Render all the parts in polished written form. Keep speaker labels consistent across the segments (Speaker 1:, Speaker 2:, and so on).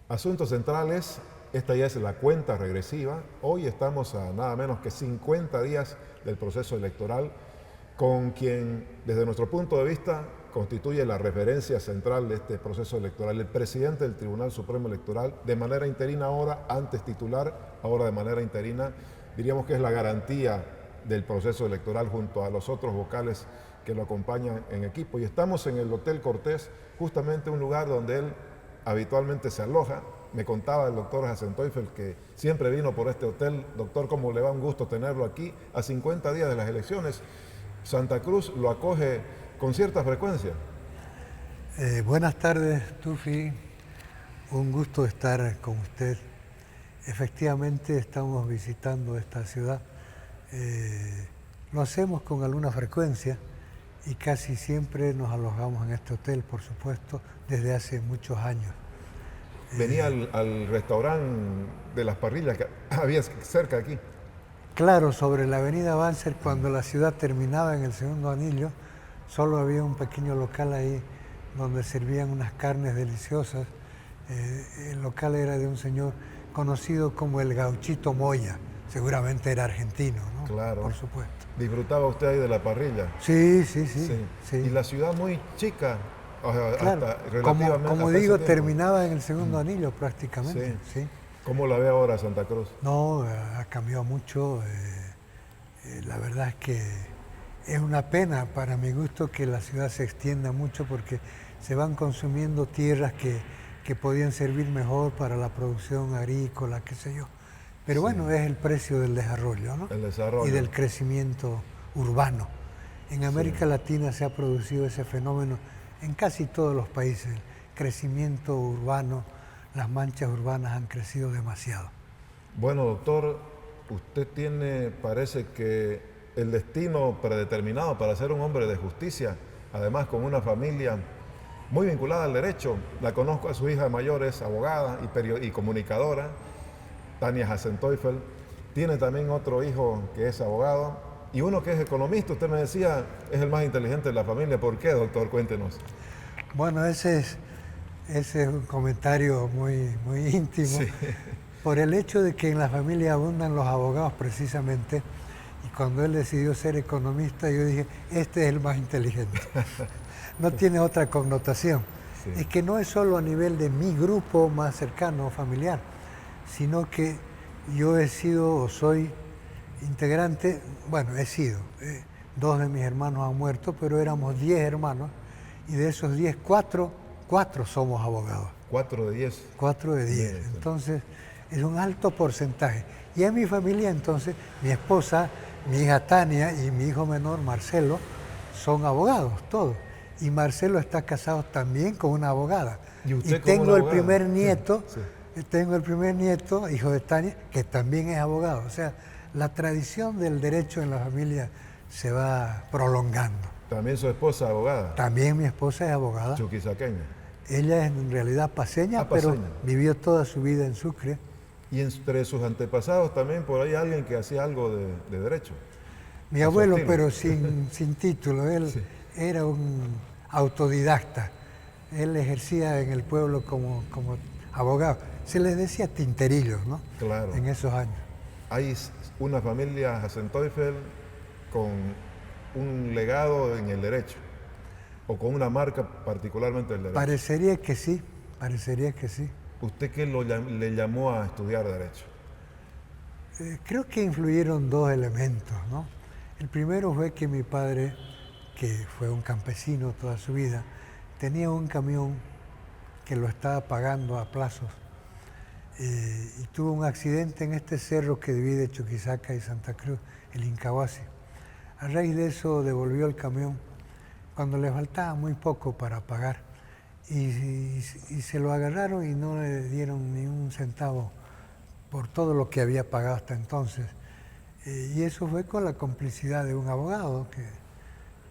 Speaker 1: Asuntos centrales, esta ya es la cuenta regresiva. Hoy estamos a nada menos que 50 días del proceso electoral, con quien, desde nuestro punto de vista, constituye la referencia central de este proceso electoral, el presidente del Tribunal Supremo Electoral, de manera interina ahora, antes titular, ahora de manera interina. Diríamos que es la garantía del proceso electoral junto a los otros vocales que lo acompañan en equipo. Y estamos en el Hotel Cortés, justamente un lugar donde él habitualmente se aloja. Me contaba el doctor Hasenteufel que siempre vino por este hotel. Doctor, ¿cómo le va? Un gusto tenerlo aquí a 50 días de las elecciones. Santa Cruz lo acoge con cierta frecuencia.
Speaker 2: Buenas tardes, Tufi. Un gusto estar con usted. Efectivamente, estamos visitando esta ciudad. Lo hacemos con alguna frecuencia y casi siempre nos alojamos en este hotel, por supuesto, desde hace muchos años.
Speaker 1: Venía al restaurante de las parrillas que había cerca aquí.
Speaker 2: Claro, sobre la avenida Banzer, cuando la ciudad terminaba en el segundo anillo, solo había un pequeño local ahí donde servían unas carnes deliciosas. El local era de un señor conocido como el Gauchito Moya, seguramente era argentino, ¿no?
Speaker 1: Claro.
Speaker 2: Por supuesto.
Speaker 1: ¿Disfrutaba usted ahí de la parrilla?
Speaker 2: Sí.
Speaker 1: Y la ciudad muy chica,
Speaker 2: Claro,
Speaker 1: hasta relativamente.
Speaker 2: como
Speaker 1: hasta
Speaker 2: digo,
Speaker 1: ese tiempo.
Speaker 2: terminaba en el segundo anillo prácticamente. Sí.
Speaker 1: ¿Cómo la ve ahora Santa Cruz?
Speaker 2: No, ha cambiado mucho. La verdad es que es una pena para mi gusto que la ciudad se extienda mucho porque se van consumiendo tierras que podían servir mejor para la producción agrícola, qué sé yo. Pero bueno, es el precio del desarrollo, ¿no?
Speaker 1: El desarrollo.
Speaker 2: Y del crecimiento urbano. En América Latina se ha producido ese fenómeno en casi todos los países. El crecimiento urbano, las manchas urbanas han crecido demasiado.
Speaker 1: Bueno, doctor, usted tiene, parece que el destino predeterminado para ser un hombre de justicia, además con una familia muy vinculada al derecho. La conozco, a su hija mayor es abogada y comunicadora, Tania Hasenteufel. Tiene también otro hijo que es abogado y uno que es economista. Usted me decía, es el más inteligente de la familia. ¿Por qué, doctor? Cuéntenos.
Speaker 2: Bueno, ese es un comentario muy íntimo.
Speaker 1: Sí.
Speaker 2: Por el hecho de que en la familia abundan los abogados precisamente, y cuando él decidió ser economista, yo dije, este es el más inteligente. No tiene otra connotación.
Speaker 1: Sí.
Speaker 2: Es que no es solo a nivel de mi grupo más cercano, familiar, sino que yo he sido o soy integrante, bueno, he sido, 2 de mis hermanos han muerto, pero éramos 10 hermanos, y de esos 10, 4 somos abogados.
Speaker 1: 4 de 10.
Speaker 2: 4 de 10.
Speaker 1: Bien,
Speaker 2: Entonces, es un alto porcentaje. Y en mi familia, entonces, mi esposa, mi hija Tania y mi hijo menor, Marcelo, son abogados, todos. Y Marcelo está casado también con una abogada.
Speaker 1: ¿Y
Speaker 2: tengo el primer nieto,
Speaker 1: Sí.
Speaker 2: tengo el primer nieto, hijo de Tania, que también es abogado. O sea, la tradición del derecho en la familia se va prolongando.
Speaker 1: También su esposa abogada.
Speaker 2: También mi esposa es abogada.
Speaker 1: Chuquisaqueña.
Speaker 2: Ella es en realidad paceña, pero vivió toda su vida en Sucre.
Speaker 1: Y entre sus antepasados también por ahí alguien que hacía algo de derecho.
Speaker 2: Mi abuelo, pero sin título. Él era un autodidacta. Él ejercía en el pueblo como abogado. Se les decía tinterillos, ¿no?
Speaker 1: Claro.
Speaker 2: En esos años.
Speaker 1: Hay una familia Hasenteufel con un legado en el derecho o con una marca particularmente del derecho.
Speaker 2: Parecería que sí.
Speaker 1: ¿Usted qué le llamó a estudiar derecho?
Speaker 2: Creo que influyeron 2 elementos, ¿no? El primero fue que mi padre, que fue un campesino toda su vida, tenía un camión que lo estaba pagando a plazos y tuvo un accidente en este cerro que divide Chuquisaca y Santa Cruz, el Incahuasi. A raíz de eso devolvió el camión cuando le faltaba muy poco para pagar y se lo agarraron y no le dieron ni un centavo por todo lo que había pagado hasta entonces. Y eso fue con la complicidad de un abogado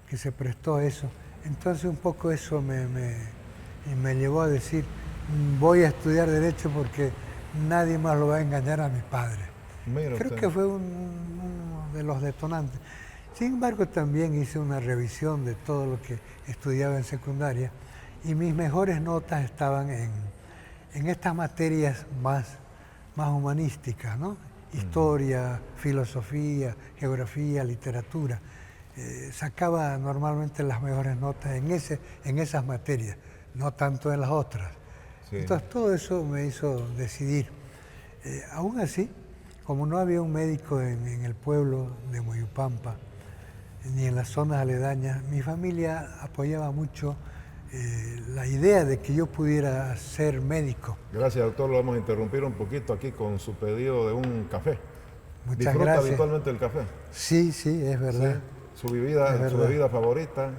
Speaker 2: que se prestó a eso. Entonces un poco eso me llevó a decir, voy a estudiar Derecho porque nadie más lo va a engañar a mi padre. Creo que fue uno de los detonantes. Sin embargo, también hice una revisión de todo lo que estudiaba en secundaria y mis mejores notas estaban en estas materias más humanísticas, ¿no? Historia, filosofía, geografía, literatura. Sacaba normalmente las mejores notas en esas materias, no tanto en las otras. Sí. Entonces todo eso me hizo decidir. Aún así, como no había un médico en el pueblo de Moyupampa, ni en las zonas aledañas, mi familia apoyaba mucho la idea de que yo pudiera ser médico.
Speaker 1: Gracias, doctor. Lo vamos a interrumpir un poquito aquí con su pedido de un café.
Speaker 2: Muchas
Speaker 1: ¿Disfruta
Speaker 2: gracias.
Speaker 1: habitualmente el café?
Speaker 2: Sí, es verdad.
Speaker 1: Sí. Su bebida favorita.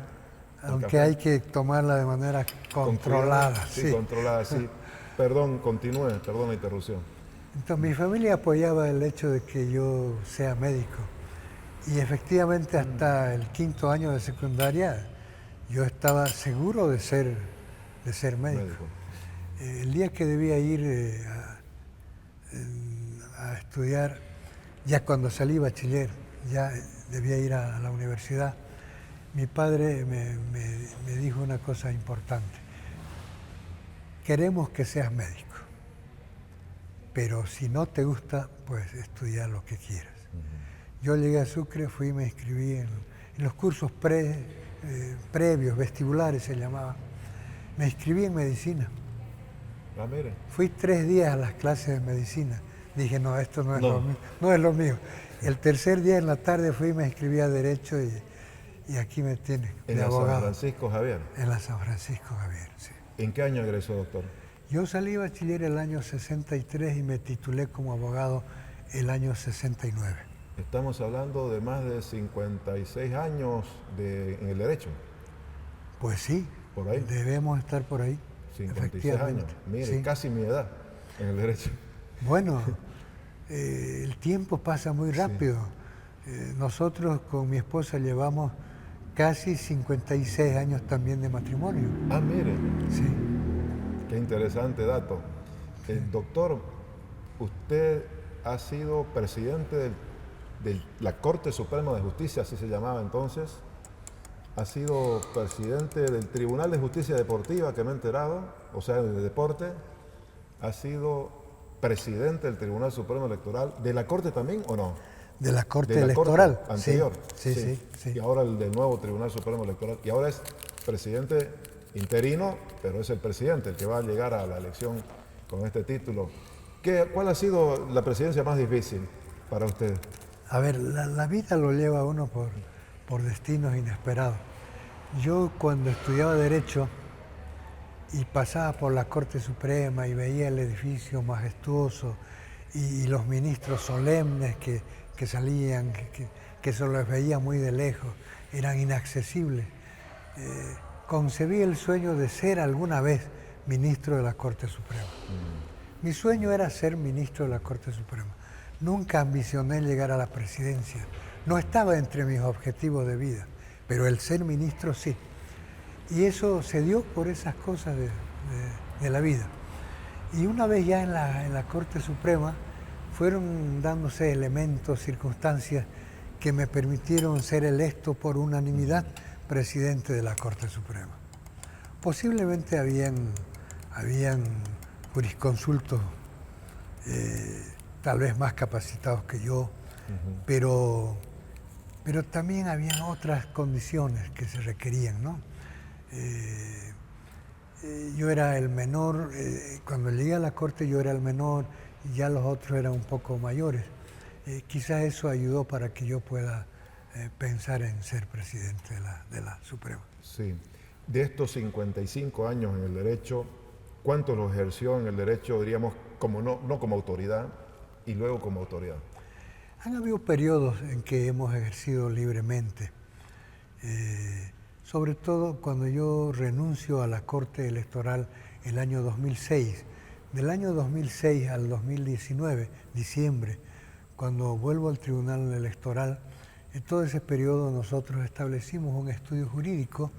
Speaker 2: Aunque hay que tomarla de manera controlada.
Speaker 1: Sí, controlada, sí. Perdón, continúe, perdón la interrupción.
Speaker 2: Entonces mi familia apoyaba el hecho de que yo sea médico. Y efectivamente hasta el 5º año de secundaria yo estaba seguro de ser médico. El día que debía ir a estudiar, ya cuando salí bachiller, ya debía ir a la universidad, mi padre me dijo una cosa importante. Queremos que seas médico, pero si no te gusta, pues estudia lo que quieras. Yo llegué a Sucre, fui y me inscribí en los cursos previos, vestibulares se llamaba. Me inscribí en medicina.
Speaker 1: Ah, mire.
Speaker 2: Fui 3 días a las clases de medicina. Dije, no, esto no es lo mío. El tercer día en la tarde fui y me inscribí a Derecho y aquí me tiene de abogado.
Speaker 1: ¿En la San Francisco Javier?
Speaker 2: En la San Francisco Javier, sí.
Speaker 1: ¿En qué año egresó, doctor?
Speaker 2: Yo salí bachiller el año 63 y me titulé como abogado el año 69.
Speaker 1: Estamos hablando de más de 56 años en el derecho.
Speaker 2: Pues sí,
Speaker 1: por ahí.
Speaker 2: Debemos estar por ahí.
Speaker 1: 56 años, mire, sí. Casi mi edad en el derecho.
Speaker 2: Bueno, el tiempo pasa muy rápido. Sí. Nosotros con mi esposa llevamos casi 56 años también de matrimonio.
Speaker 1: Ah, mire.
Speaker 2: Sí.
Speaker 1: Qué interesante dato. Doctor, usted ha sido presidente de la Corte Suprema de Justicia, así se llamaba entonces. Ha sido presidente del Tribunal de Justicia Deportiva, que me he enterado, o sea, de deporte. Ha sido presidente del Tribunal Supremo Electoral. ¿De la Corte también o no?
Speaker 2: De la Corte Electoral.
Speaker 1: Corte anterior.
Speaker 2: Sí.
Speaker 1: Y ahora el del nuevo Tribunal Supremo Electoral. Y ahora es presidente interino, pero es el presidente el que va a llegar a la elección con este título. ¿Cuál ha sido la presidencia más difícil para usted?
Speaker 2: A ver, la vida lo lleva a uno por destinos inesperados. Yo cuando estudiaba Derecho y pasaba por la Corte Suprema y veía el edificio majestuoso y los ministros solemnes que salían, que se los veía muy de lejos, eran inaccesibles. Concebí el sueño de ser alguna vez ministro de la Corte Suprema. Mi sueño era ser ministro de la Corte Suprema. Nunca ambicioné llegar a la presidencia. No estaba entre mis objetivos de vida, pero el ser ministro sí. Y eso se dio por esas cosas de la vida. Y una vez ya en la Corte Suprema fueron dándose elementos, circunstancias que me permitieron ser electo por unanimidad presidente de la Corte Suprema. Posiblemente habían jurisconsultos tal vez más capacitados que yo, pero también habían otras condiciones que se requerían, ¿no? Yo era el menor, cuando llegué a la Corte yo era el menor y ya los otros eran un poco mayores. Quizás eso ayudó para que yo pueda pensar en ser presidente de la Suprema.
Speaker 1: Sí. De estos 55 años en el derecho, ¿cuánto los ejerció en el derecho, diríamos, no como autoridad y luego como autoridad?
Speaker 2: Han habido periodos en que hemos ejercido libremente, sobre todo cuando yo renuncio a la Corte Electoral el año 2006. Del año 2006 al 2019, diciembre, cuando vuelvo al Tribunal Electoral, en todo ese periodo nosotros establecimos un estudio jurídico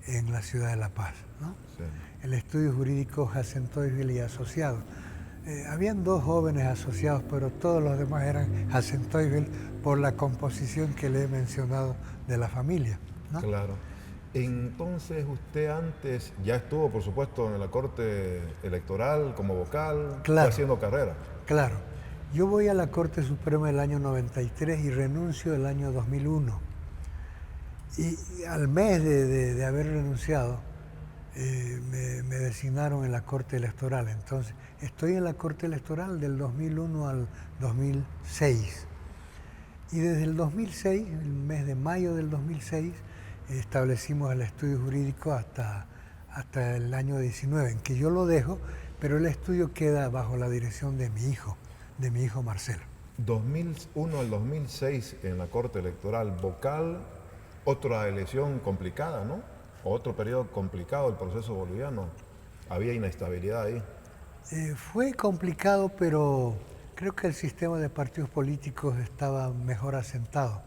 Speaker 2: en la ciudad de La Paz, ¿no? Sí. El estudio jurídico Hassenteufel y Asociados. Habían 2 jóvenes asociados, pero todos los demás eran Hassenteufel por la composición que le he mencionado de la familia, ¿no?
Speaker 1: Claro. Entonces usted antes ya estuvo, por supuesto, en la Corte Electoral como vocal,
Speaker 2: Claro.
Speaker 1: haciendo carrera.
Speaker 2: Claro. Yo voy a la Corte Suprema el año 93 y renuncio el año 2001. Y al mes de haber renunciado, me designaron en la Corte Electoral. Entonces, estoy en la Corte Electoral del 2001 al 2006. Y desde el 2006, el mes de mayo del 2006, establecimos el estudio jurídico hasta el año 19, en que yo lo dejo, pero el estudio queda bajo la dirección de mi hijo Marcelo.
Speaker 1: 2001 al 2006 en la Corte Electoral vocal, otra elección complicada, ¿no? Otro periodo complicado del proceso boliviano. Había inestabilidad ahí.
Speaker 2: Fue complicado, pero creo que el sistema de partidos políticos estaba mejor asentado.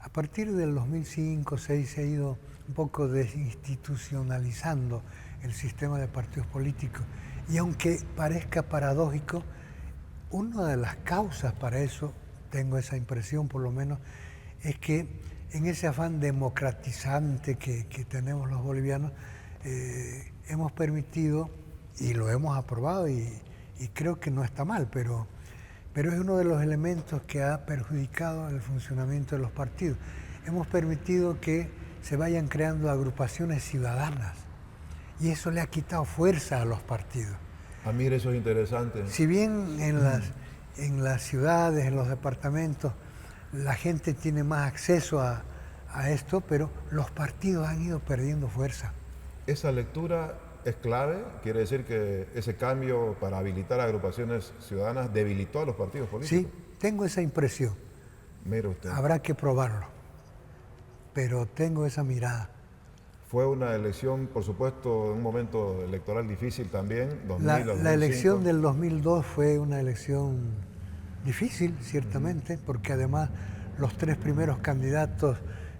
Speaker 2: A partir del 2005-2006 se ha ido un poco desinstitucionalizando el sistema de partidos políticos. Y aunque parezca paradójico, una de las causas para eso, tengo esa impresión por lo menos, es que en ese afán democratizante que tenemos los bolivianos, hemos permitido, y lo hemos aprobado, y creo que no está mal, pero es uno de los elementos que ha perjudicado el funcionamiento de los partidos. Hemos permitido que se vayan creando agrupaciones ciudadanas, y eso le ha quitado fuerza a los partidos.
Speaker 1: Mire, eso es interesante.
Speaker 2: Si bien en las ciudades, en los departamentos, la gente tiene más acceso a esto, pero los partidos han ido perdiendo fuerza.
Speaker 1: Esa lectura es clave, quiere decir que ese cambio para habilitar agrupaciones ciudadanas debilitó a los partidos políticos.
Speaker 2: Sí, tengo esa impresión.
Speaker 1: Mire usted.
Speaker 2: Habrá que probarlo, pero tengo esa mirada.
Speaker 1: Fue una elección, por supuesto, en un momento electoral difícil también, 2000,
Speaker 2: la elección del 2002 fue una elección difícil, ciertamente, porque además los tres primeros candidatos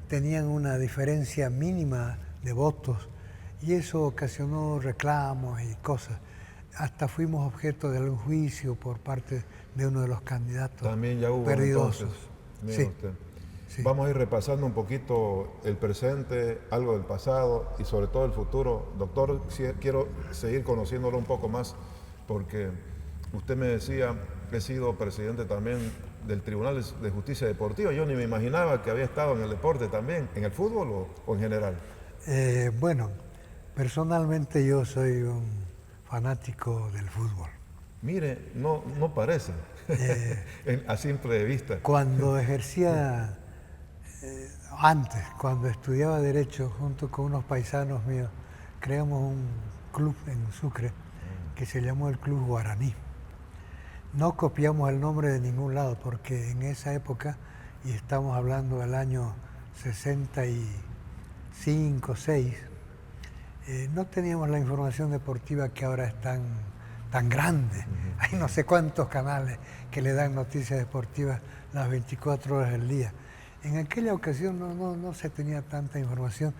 Speaker 2: tenían una diferencia mínima de votos y eso ocasionó reclamos y cosas. Hasta fuimos objeto de algún juicio por parte de uno de los candidatos.
Speaker 1: También ya hubo
Speaker 2: perdidosos.
Speaker 1: Mire usted. Sí. Vamos a ir repasando un poquito el presente, algo del pasado y sobre todo el futuro. Doctor, quiero seguir conociéndolo un poco más porque usted me decía que he sido presidente también del Tribunal de Justicia Deportiva. Yo ni me imaginaba que había estado en el deporte también, ¿en el fútbol o en general?
Speaker 2: Bueno, personalmente yo soy un fanático del fútbol.
Speaker 1: Mire, no parece, a simple vista.
Speaker 2: Cuando ejercía... antes, cuando estudiaba Derecho, junto con unos paisanos míos, creamos un club en Sucre que se llamó el Club Guaraní. No copiamos el nombre de ningún lado porque en esa época, y estamos hablando del año 65, 6, no teníamos la información deportiva que ahora es tan grande. Hay no sé cuántos canales que le dan noticias deportivas las 24 horas del día. En aquella ocasión no se tenía tanta información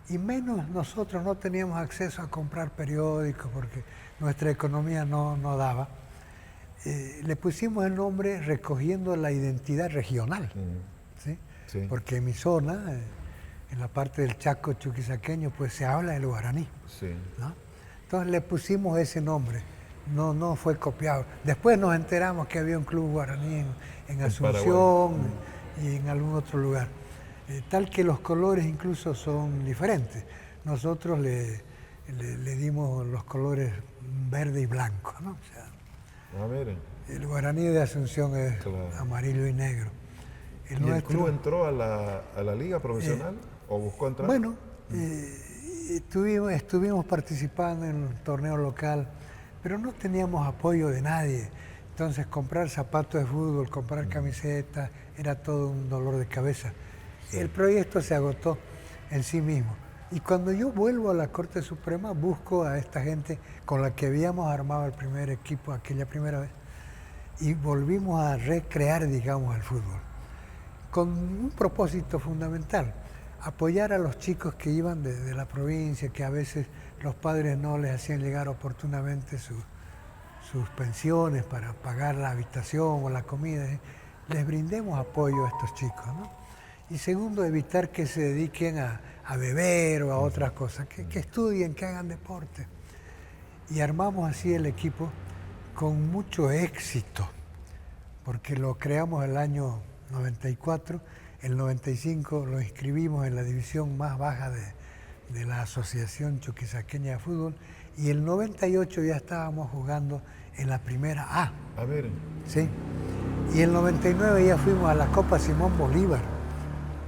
Speaker 2: y menos nosotros no teníamos acceso a comprar periódicos porque nuestra economía no daba. Le pusimos el nombre recogiendo la identidad regional, ¿sí? Sí. Porque en mi zona, en la parte del Chaco chuquisaqueño, pues se habla del guaraní, sí, ¿no? Entonces le pusimos ese nombre, no fue copiado. Después nos enteramos que había un club guaraní en Asunción y en algún otro lugar, tal que los colores incluso son diferentes. Nosotros le dimos los colores verde y blanco, ¿no? O sea, el guaraní de Asunción es amarillo y negro.
Speaker 1: ¿El club entró a la liga profesional o buscó entrar?
Speaker 2: Bueno, estuvimos participando en un torneo local, pero no teníamos apoyo de nadie. Entonces comprar zapatos de fútbol, comprar camisetas, era todo un dolor de cabeza. Sí. El proyecto se agotó en sí mismo. Y cuando yo vuelvo a la Corte Suprema, busco a esta gente con la que habíamos armado el primer equipo aquella primera vez y volvimos a recrear, digamos, el fútbol. Con un propósito fundamental, apoyar a los chicos que iban de la provincia, que a veces los padres no les hacían llegar oportunamente sus pensiones para pagar la habitación o la comida. Les brindemos apoyo a estos chicos, ¿no? Y segundo, evitar que se dediquen a a beber o a otras cosas, que estudien, que hagan deporte. Y armamos así el equipo con mucho éxito, porque lo creamos el año 94, el 95 lo inscribimos en la división más baja de la Asociación Chuquisaqueña de Fútbol, y el 98 ya estábamos jugando en la primera A.
Speaker 1: A ver.
Speaker 2: Sí. Y el 99 ya fuimos a la Copa Simón Bolívar,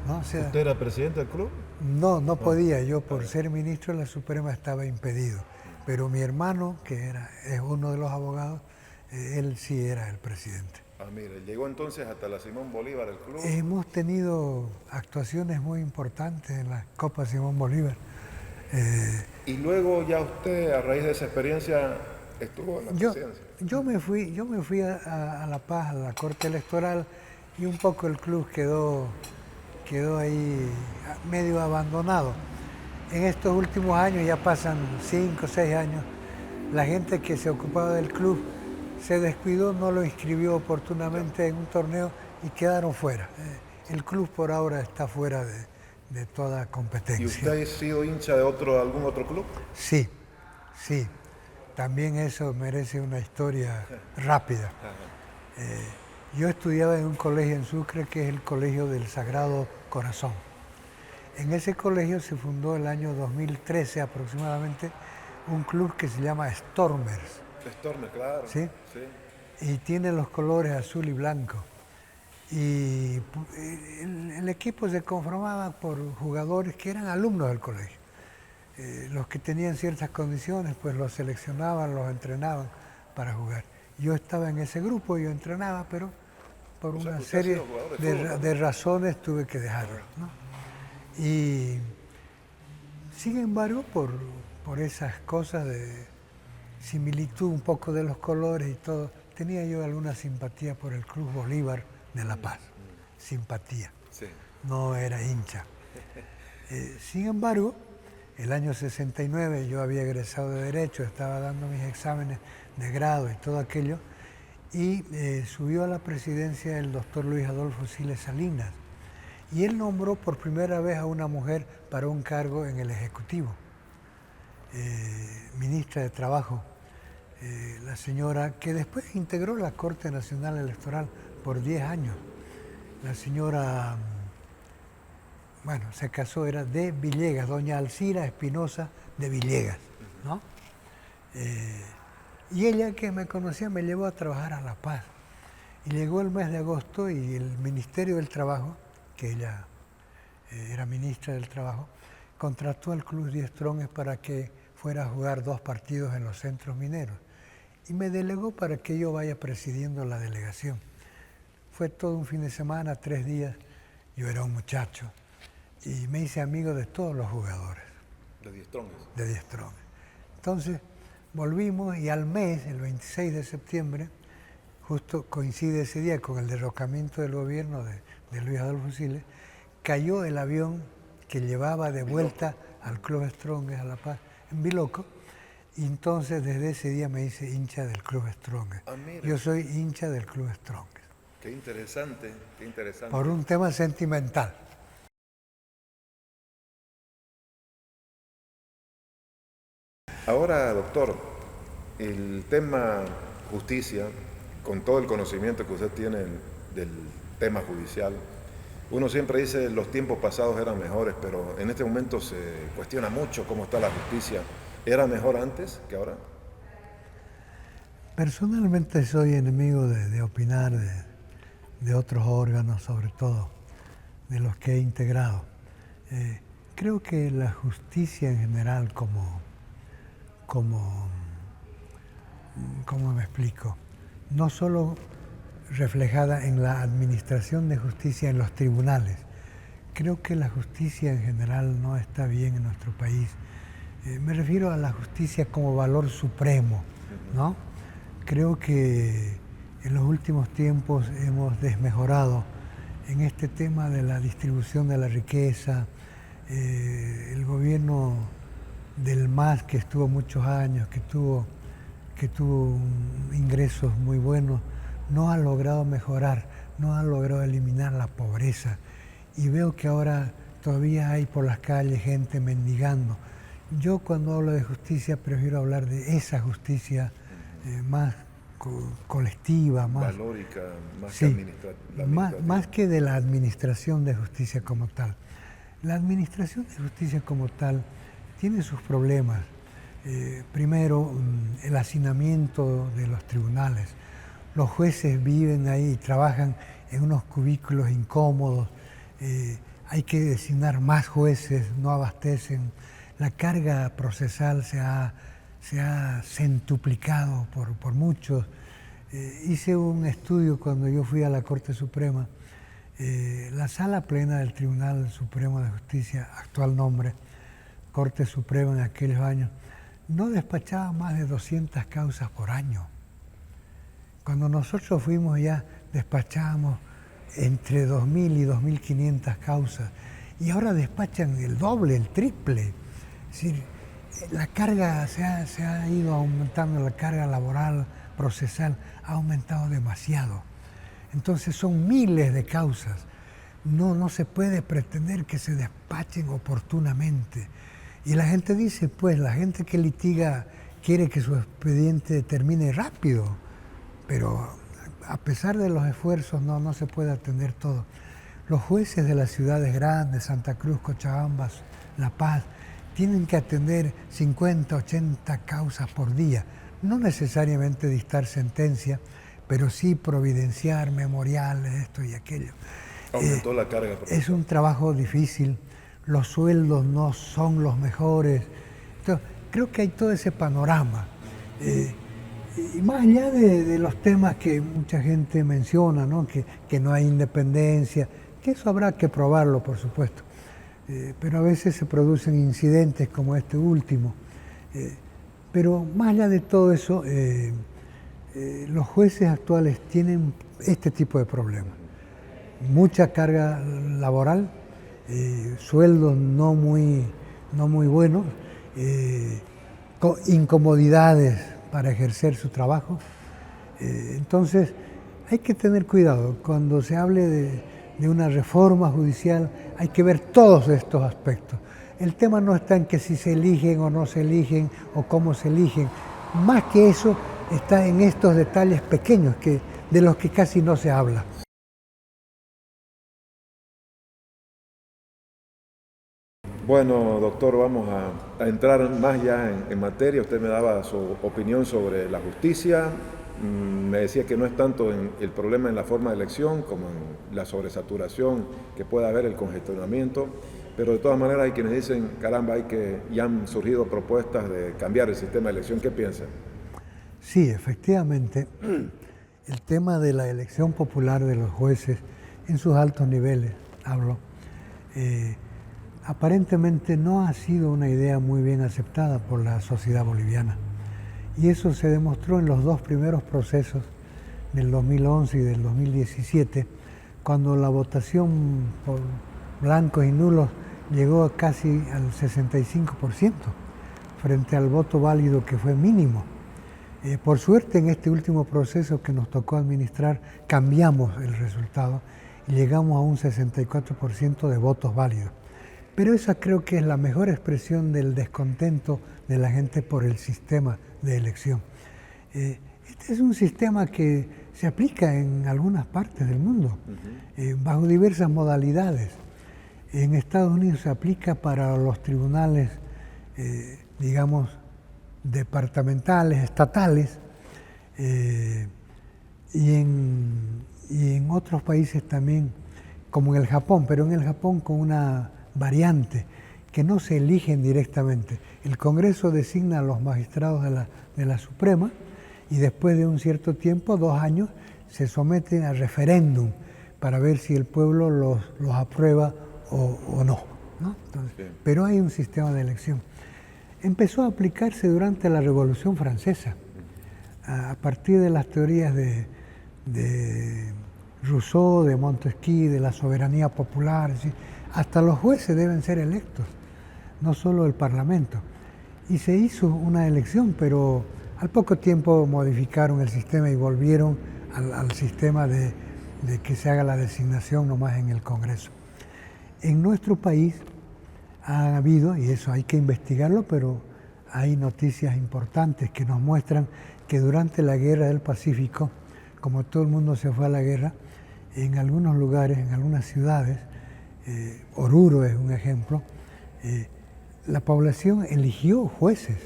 Speaker 2: ¿no? O sea,
Speaker 1: ¿Usted era presidente del club?
Speaker 2: no podía. Yo, por ser ministro de la Suprema, estaba impedido. Pero mi hermano, que es uno de los abogados, él sí era el presidente.
Speaker 1: Mire, llegó entonces hasta la Simón Bolívar el club.
Speaker 2: Hemos tenido actuaciones muy importantes en la Copa Simón Bolívar.
Speaker 1: Y luego ya usted, a raíz de esa experiencia, estuvo en la presidencia.
Speaker 2: Yo me fui a La Paz, a la Corte Electoral, y un poco el club quedó ahí medio abandonado. En estos últimos años, ya pasan 5 o 6 años, la gente que se ocupaba del club se descuidó, no lo inscribió oportunamente en un torneo y quedaron fuera. El club por ahora está fuera de toda competencia.
Speaker 1: ¿Y usted ha sido hincha de algún otro club?
Speaker 2: Sí. También eso merece una historia rápida. Yo estudiaba en un colegio en Sucre que es el Colegio del Sagrado Corazón. En ese colegio se fundó el año 2013 aproximadamente un club que se llama Stormers.
Speaker 1: Stormers, claro.
Speaker 2: ¿Sí? Y tiene los colores azul y blanco. Y el equipo se conformaba por jugadores que eran alumnos del colegio. Los que tenían ciertas condiciones, pues los seleccionaban, los entrenaban para jugar. Yo estaba en ese grupo, yo entrenaba, pero por una serie de razones tuve que dejarlo, ¿no? Y sin embargo, por esas cosas de similitud un poco de los colores y todo, tenía yo alguna simpatía por el Club Bolívar de La Paz. Simpatía.
Speaker 1: Sí.
Speaker 2: No era hincha. Sin embargo, el año 69 yo había egresado de Derecho, estaba dando mis exámenes de grado y todo aquello, y subió a la presidencia el doctor Luis Adolfo Siles Salinas, y él nombró por primera vez a una mujer para un cargo en el Ejecutivo, ministra de Trabajo, la señora que después integró la Corte Nacional Electoral por 10 años, la señora... Bueno, se casó, era de Villegas, doña Alcira Espinosa de Villegas, ¿no? Y ella, que me conocía, me llevó a trabajar a La Paz. Y llegó el mes de agosto y el Ministerio del Trabajo, que ella era ministra del Trabajo, contrató al Club Die Strongest para que fuera a jugar 2 partidos en los centros mineros. Y me delegó para que yo vaya presidiendo la delegación. Fue todo un fin de semana, 3 días. Yo era un muchacho. Y me hice amigo de todos los jugadores.
Speaker 1: ¿De Die Strongest?
Speaker 2: De Die Strongest. Entonces volvimos y al mes, el 26 de septiembre, justo coincide ese día con el derrocamiento del gobierno de Luis Adolfo Siles, cayó el avión que llevaba de vuelta al Club Strongest a La Paz, en Biloco, y entonces desde ese día me hice hincha del Club Strongest. Yo soy hincha del Club Strongest.
Speaker 1: Qué interesante, qué interesante.
Speaker 2: Por un tema sentimental.
Speaker 1: Ahora, doctor, el tema justicia, con todo el conocimiento que usted tiene del tema judicial, uno siempre dice los tiempos pasados eran mejores, pero en este momento se cuestiona mucho cómo está la justicia. ¿Era mejor antes que ahora?
Speaker 2: Personalmente soy enemigo de opinar de otros órganos, sobre todo de los que he integrado. Creo que la justicia en general, ¿cómo me explico? No solo reflejada en la administración de justicia en los tribunales. Creo que la justicia en general no está bien en nuestro país. Me refiero a la justicia como valor supremo, ¿no? Creo que en los últimos tiempos hemos desmejorado en este tema de la distribución de la riqueza. El gobierno del MAS, que estuvo muchos años, que tuvo ingresos muy buenos, no ha logrado mejorar, no ha logrado eliminar la pobreza. Y veo que ahora todavía hay por las calles gente mendigando. Yo cuando hablo de justicia prefiero hablar de esa justicia más colectiva, más
Speaker 1: valórica, más
Speaker 2: sí,
Speaker 1: que
Speaker 2: más que de la administración de justicia como tal. La administración de justicia como tal tiene sus problemas. Primero, el hacinamiento de los tribunales. Los jueces viven ahí y trabajan en unos cubículos incómodos. Hay que designar más jueces, no abastecen. La carga procesal se ha centuplicado por muchos. Hice un estudio cuando yo fui a la Corte Suprema. La sala plena del Tribunal Supremo de Justicia, actual nombre, Corte Suprema en aquellos años, no despachaba más de 200 causas por año. Cuando nosotros fuimos ya despachábamos entre 2.000 y 2.500 causas y ahora despachan el doble, el triple. Es decir, la carga se ha ido aumentando, la carga laboral, procesal, ha aumentado demasiado. Entonces son miles de causas. No se puede pretender que se despachen oportunamente. Y la gente dice, pues, la gente que litiga quiere que su expediente termine rápido, pero a pesar de los esfuerzos no se puede atender todo. Los jueces de las ciudades grandes, Santa Cruz, Cochabamba, La Paz, tienen que atender 50, 80 causas por día. No necesariamente dictar sentencia, pero sí providenciar memoriales, esto y aquello.
Speaker 1: Aumentó la carga.
Speaker 2: Es un trabajo difícil, los sueldos no son los mejores. Entonces, creo que hay todo ese panorama. Y más allá de los temas que mucha gente menciona, ¿no? Que no hay independencia, que eso habrá que probarlo, por supuesto. Pero a veces se producen incidentes como este último. Pero más allá de todo eso, los jueces actuales tienen este tipo de problemas. Mucha carga laboral, sueldos no muy buenos, incomodidades para ejercer su trabajo. Entonces, hay que tener cuidado. Cuando se hable de una reforma judicial, hay que ver todos estos aspectos. El tema no está en que si se eligen o no se eligen o cómo se eligen. Más que eso, está en estos detalles pequeños de los que casi no se habla.
Speaker 1: Bueno, doctor, vamos a entrar más ya en materia. Usted me daba su opinión sobre la justicia. Me decía que no es tanto el problema en la forma de elección como en la sobresaturación que pueda haber, el congestionamiento. Pero de todas maneras hay quienes dicen, caramba, ya han surgido propuestas de cambiar el sistema de elección. ¿Qué piensa?
Speaker 2: Sí, efectivamente, el tema de la elección popular de los jueces en sus altos niveles, aparentemente no ha sido una idea muy bien aceptada por la sociedad boliviana. Y eso se demostró en los dos primeros procesos del 2011 y del 2017, cuando la votación por blancos y nulos llegó a casi al 65%, frente al voto válido que fue mínimo. Por suerte, en este último proceso que nos tocó administrar, cambiamos el resultado y llegamos a un 64% de votos válidos. Pero esa creo que es la mejor expresión del descontento de la gente por el sistema de elección. Este es un sistema que se aplica en algunas partes del mundo, bajo diversas modalidades. En Estados Unidos se aplica para los tribunales, digamos, departamentales, estatales, y en otros países también, como en el Japón, pero en el Japón con una variante, que no se eligen directamente. El Congreso designa a los magistrados de la Suprema y después de un cierto tiempo, 2 años, se someten a referéndum para ver si el pueblo los aprueba o no, ¿no? Entonces, sí. Pero hay un sistema de elección. Empezó a aplicarse durante la Revolución Francesa, a partir de las teorías de Rousseau, de Montesquieu, de la soberanía popular. ¿Sí? Hasta los jueces deben ser electos, no solo el Parlamento. Y se hizo una elección, pero al poco tiempo modificaron el sistema y volvieron al sistema de que se haga la designación nomás en el Congreso. En nuestro país ha habido, y eso hay que investigarlo, pero hay noticias importantes que nos muestran que durante la Guerra del Pacífico, como todo el mundo se fue a la guerra, en algunos lugares, en algunas ciudades, Oruro es un ejemplo, la población eligió jueces,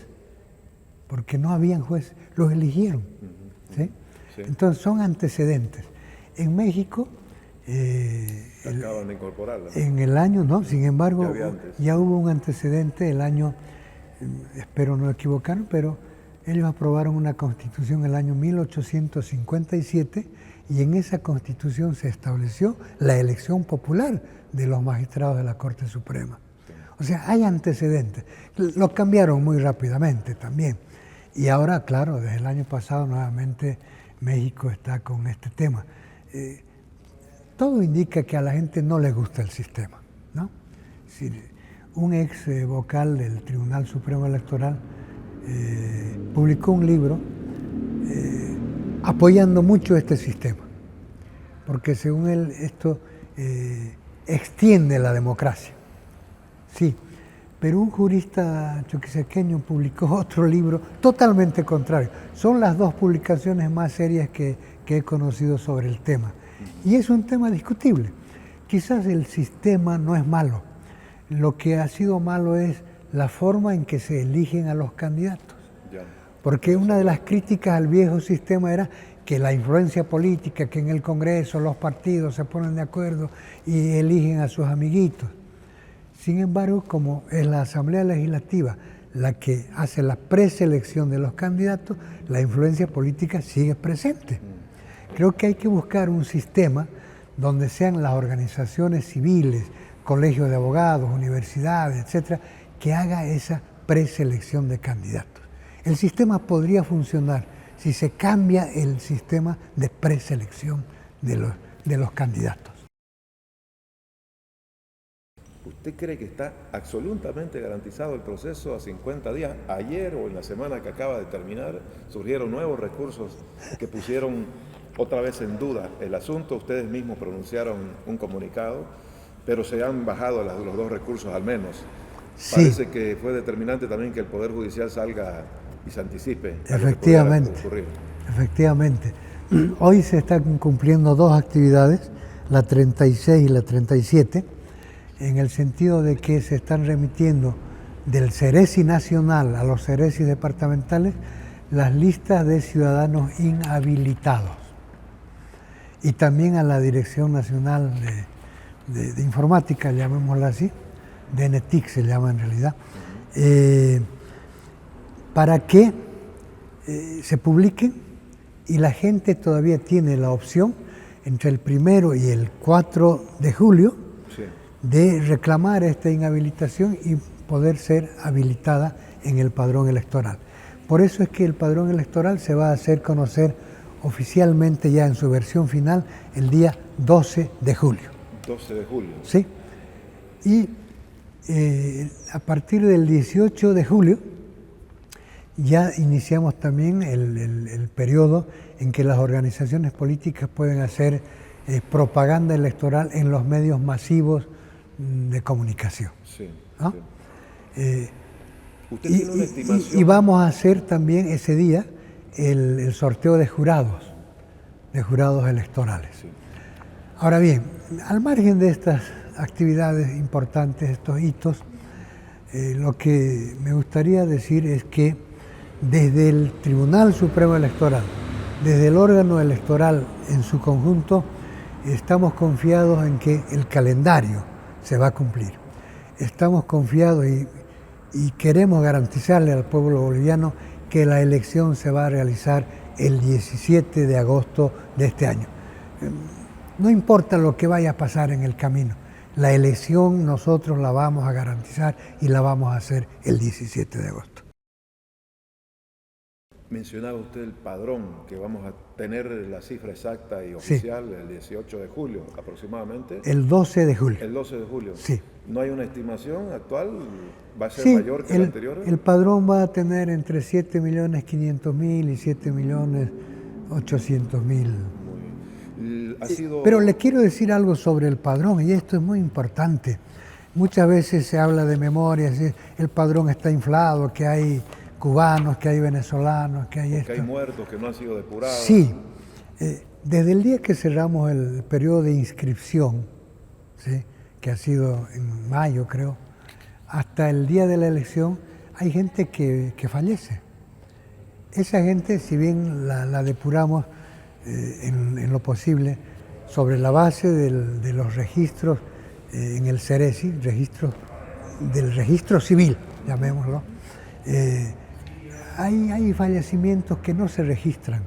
Speaker 2: porque no habían jueces, los eligieron. ¿Sí? Sí. Entonces son antecedentes. En México,
Speaker 1: acaban de incorporarla, ¿no?
Speaker 2: En el año, no, sin embargo, ya hubo un antecedente, el año, espero no equivocarme, pero ellos aprobaron una constitución en el año 1857 y en esa constitución se estableció la elección popular de los magistrados de la Corte Suprema. O sea, hay antecedentes. Lo cambiaron muy rápidamente también. Y ahora, claro, desde el año pasado nuevamente México está con este tema. Todo indica que a la gente no le gusta el sistema, ¿no? Si un ex vocal del Tribunal Supremo Electoral publicó un libro apoyando mucho este sistema, porque según él esto extiende la democracia. Sí, pero un jurista choquisequeño publicó otro libro totalmente contrario. Son las dos publicaciones más serias que he conocido sobre el tema. Y es un tema discutible. Quizás el sistema no es malo. Lo que ha sido malo es la forma en que se eligen a los candidatos. Porque una de las críticas al viejo sistema era que la influencia política, que en el Congreso los partidos se ponen de acuerdo y eligen a sus amiguitos. Sin embargo, como es la Asamblea Legislativa la que hace la preselección de los candidatos, la influencia política sigue presente. Creo que hay que buscar un sistema donde sean las organizaciones civiles, colegios de abogados, universidades, etcétera, que haga esa preselección de candidatos. El sistema podría funcionar si se cambia el sistema de preselección de los candidatos.
Speaker 1: ¿Usted cree que está absolutamente garantizado el proceso a 50 días? Ayer o en la semana que acaba de terminar surgieron nuevos recursos que pusieron otra vez en duda el asunto. Ustedes mismos pronunciaron un comunicado, pero se han bajado los dos recursos al menos. Sí. Parece que fue determinante también que el Poder Judicial salga y se anticipe.
Speaker 2: Efectivamente, efectivamente. Hoy se están cumpliendo dos actividades, la 36 y la 37, en el sentido de que se están remitiendo del Ceresi Nacional a los Ceresis departamentales las listas de ciudadanos inhabilitados y también a la Dirección Nacional de Informática, llamémosla así, DNTIC se llama en realidad, para que se publiquen y la gente todavía tiene la opción entre el 1 y el 4 de julio de reclamar esta inhabilitación y poder ser habilitada en el padrón electoral. Por eso es que el padrón electoral se va a hacer conocer oficialmente ya en su versión final el día 12 de julio.
Speaker 1: 12 de julio.
Speaker 2: Sí. Y a partir del 18 de julio ya iniciamos también el periodo en que las organizaciones políticas pueden hacer propaganda electoral en los medios masivos de comunicación. Sí, ¿no? Sí. ¿Usted tiene una estimación? Y vamos a hacer también ese día el sorteo de jurados electorales. Sí. Ahora bien, al margen de estas actividades importantes, estos hitos, lo que me gustaría decir es que desde el Tribunal Supremo Electoral, desde el órgano electoral en su conjunto, estamos confiados en que el calendario se va a cumplir. Estamos confiados y queremos garantizarle al pueblo boliviano que la elección se va a realizar el 17 de agosto de este año. No importa lo que vaya a pasar en el camino, la elección nosotros la vamos a garantizar y la vamos a hacer el 17 de agosto.
Speaker 1: Mencionaba usted el padrón, que vamos a tener la cifra exacta y oficial el 18 de julio aproximadamente.
Speaker 2: El 12 de julio.
Speaker 1: El 12 de julio.
Speaker 2: Sí.
Speaker 1: ¿No hay una estimación actual? ¿Va a ser mayor que la anterior?
Speaker 2: El padrón va a tener entre 7.500.000 y 7.800.000.
Speaker 1: ha sido...
Speaker 2: Pero le quiero decir algo sobre el padrón, y esto es muy importante. Muchas veces se habla de memoria, el padrón está inflado, que hay cubanos, que hay venezolanos, que hay esto.
Speaker 1: Que hay muertos que no han sido depurados.
Speaker 2: Sí, desde el día que cerramos el periodo de inscripción, ¿sí?, que ha sido en mayo creo, hasta el día de la elección, hay gente que fallece. Esa gente, si bien la depuramos en lo posible, sobre la base de los registros en el CERESI, del registro civil, llamémoslo, hay fallecimientos que no se registran.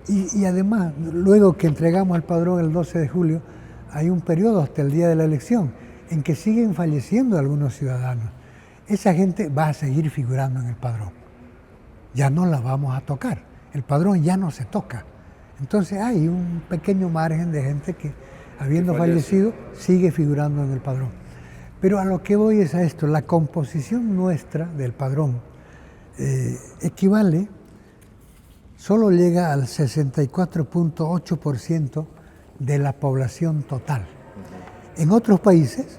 Speaker 2: Y además, luego que entregamos el padrón el 12 de julio, hay un periodo hasta el día de la elección en que siguen falleciendo algunos ciudadanos. Esa gente va a seguir figurando en el padrón. Ya no la vamos a tocar. El padrón ya no se toca. Entonces hay un pequeño margen de gente que, habiendo fallecido, sigue figurando en el padrón. Pero a lo que voy es a esto: la composición nuestra del padrón solo llega al 64.8% de la población total. En otros países,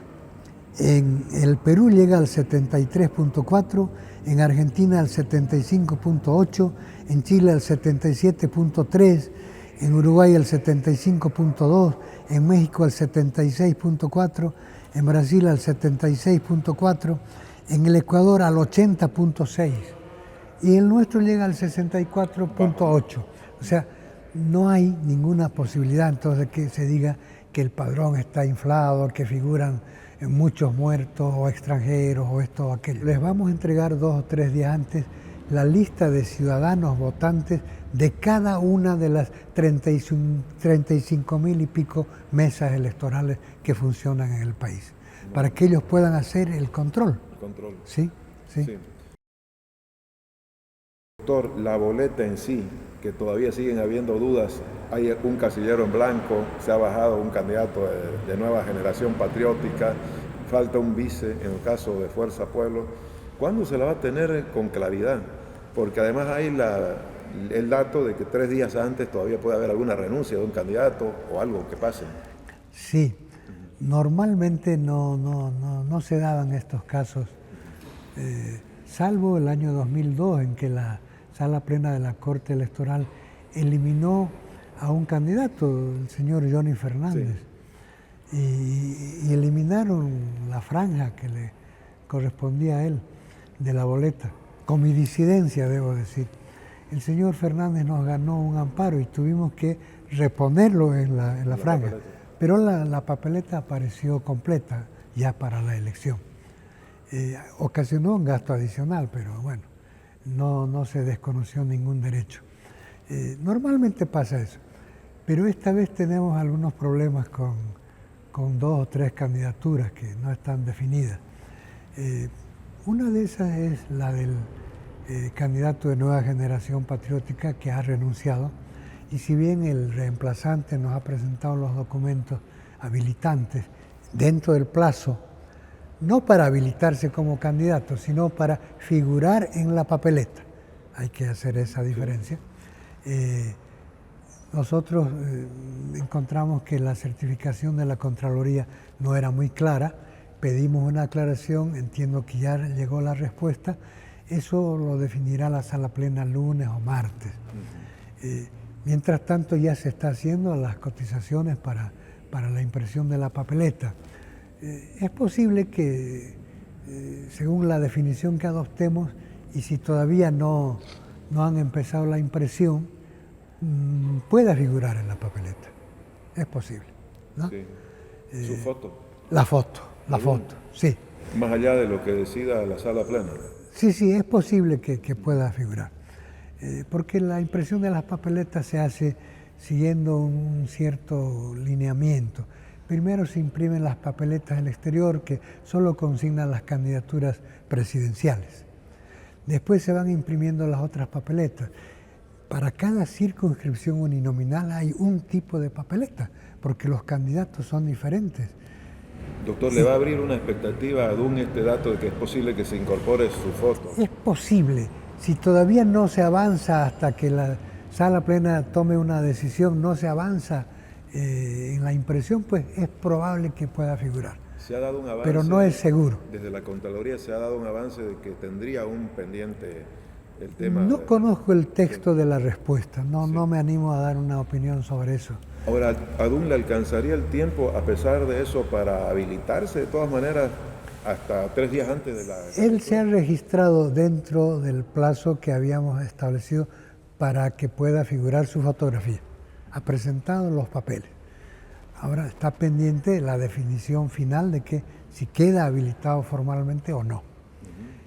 Speaker 2: en el Perú llega al 73.4%, en Argentina al 75.8%, en Chile al 77.3%, en Uruguay al 75.2%, en México al 76.4%, en Brasil al 76.4%, en el Ecuador al 80.6%, y el nuestro llega al 64.8%. O sea, no hay ninguna posibilidad entonces de que se diga que el padrón está inflado, que figuran muchos muertos o extranjeros o esto o aquello. Les vamos a entregar 2 o 3 días antes la lista de ciudadanos votantes de cada una de las 35.000 y pico mesas electorales que funcionan en el país, para que ellos puedan hacer el control. ¿Sí?
Speaker 1: Sí. Doctor, la boleta en sí, que todavía siguen habiendo dudas, hay un casillero en blanco, se ha bajado un candidato de nueva generación patriótica, falta un vice en el caso de Fuerza Pueblo. ¿Cuándo se la va a tener con claridad? Porque además hay el dato de que 3 días antes todavía puede haber alguna renuncia de un candidato o algo que pase.
Speaker 2: Sí, normalmente no se daban estos casos, salvo el año 2002, en que la Sala Plena de la Corte Electoral eliminó a un candidato, el señor Johnny Fernández, sí, y eliminaron la franja que le correspondía a él de la boleta, con mi disidencia, debo decir. El señor Fernández nos ganó un amparo y tuvimos que reponerlo en la franja, pero la papeleta apareció completa ya para la elección. Ocasionó un gasto adicional, pero bueno, no se desconoció ningún derecho. Normalmente pasa eso, pero esta vez tenemos algunos problemas con 2 o 3 candidaturas que no están definidas. Una de esas es la del candidato de Nueva Generación Patriótica, que ha renunciado, y si bien el reemplazante nos ha presentado los documentos habilitantes dentro del plazo, no para habilitarse como candidato, sino para figurar en la papeleta. Hay que hacer esa diferencia. Nosotros encontramos que la certificación de la Contraloría no era muy clara, pedimos una aclaración, entiendo que ya llegó la respuesta, eso lo definirá la Sala Plena lunes o martes. Mientras tanto ya se está haciendo las cotizaciones para la impresión de la papeleta. Es posible que, según la definición que adoptemos, y si todavía no han empezado la impresión, pueda figurar en la papeleta. Es posible, ¿no?
Speaker 1: Sí. ¿Su foto?
Speaker 2: La foto, sí.
Speaker 1: Más allá de lo que decida la Sala Plena.
Speaker 2: Sí, es posible que pueda figurar. Porque la impresión de las papeletas se hace siguiendo un cierto lineamiento. Primero se imprimen las papeletas del exterior, que solo consignan las candidaturas presidenciales. Después se van imprimiendo las otras papeletas. Para cada circunscripción uninominal hay un tipo de papeleta, porque los candidatos son diferentes.
Speaker 1: Doctor, ¿le va a abrir una expectativa a DUN este dato de que es posible que se incorpore su foto?
Speaker 2: Es posible. Si todavía no se avanza hasta que sala plena tome una decisión, no se avanza en la impresión, pues es probable que pueda figurar.
Speaker 1: Se ha dado un avance,
Speaker 2: pero no es seguro.
Speaker 1: Desde la Contraloría se ha dado un avance de que tendría un pendiente el tema.
Speaker 2: No conozco el texto de la respuesta, no me animo a dar una opinión sobre eso.
Speaker 1: Ahora, ¿a Adún le alcanzaría el tiempo, a pesar de eso, para habilitarse de todas maneras hasta 3 días antes de la...
Speaker 2: Él se ha registrado dentro del plazo que habíamos establecido para que pueda figurar su fotografía. Ha presentado los papeles. Ahora está pendiente la definición final de que si queda habilitado formalmente o no.